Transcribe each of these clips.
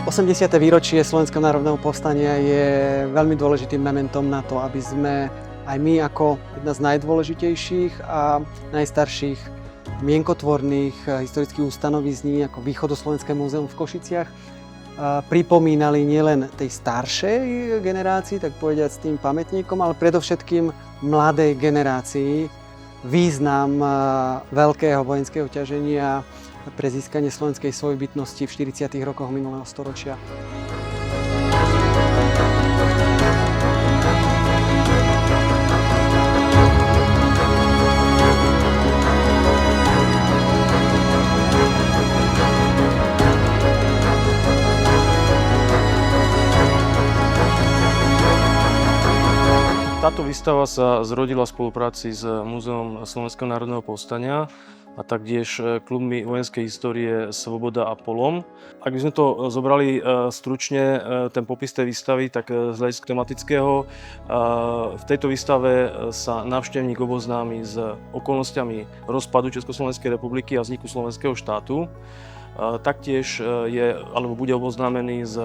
80. výročie Slovenského národného povstania je veľmi dôležitým mementom na to, aby sme aj my ako jedna z najdôležitejších a najstarších mienkotvorných historických ustanovizní ako Východoslovenské múzeum v Košiciach pripomínali nielen tej staršej generácii, tak povediať s tým pamätníkom, ale predovšetkým mladej generácii význam veľkého vojenského ťaženia pre získanie slovenskej svojbytnosti v 40. rokoch minulého storočia. Táto výstava sa zrodila v spolupráci s Múzeom Slovenského národného povstania a taktiež klubmi vojenskej histórie Svoboda a Polom. Ak by sme to zobrali stručne, ten popis tej výstavy, tak z hľadiska tematického, v tejto výstave sa návštevník oboznámi s okolnostiami rozpadu Československej republiky a vzniku slovenského štátu. Taktiež bude oboznámený s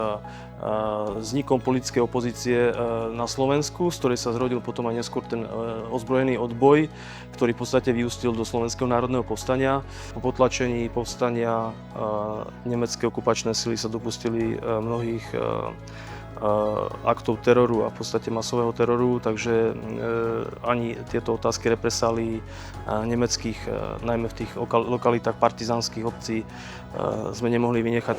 vznikom politickej opozície na Slovensku, z ktorej sa zrodil potom aj neskôr ten ozbrojený odboj, ktorý v podstate vyústil do Slovenského národného povstania. Po potlačení povstania nemecké okupačné sily sa dopustili mnohých aktov teroru a v podstate masového teroru, takže ani tieto otázky represálií nemeckých, najmä v tých lokalitách partizánskych obcí, sme nemohli vynechať.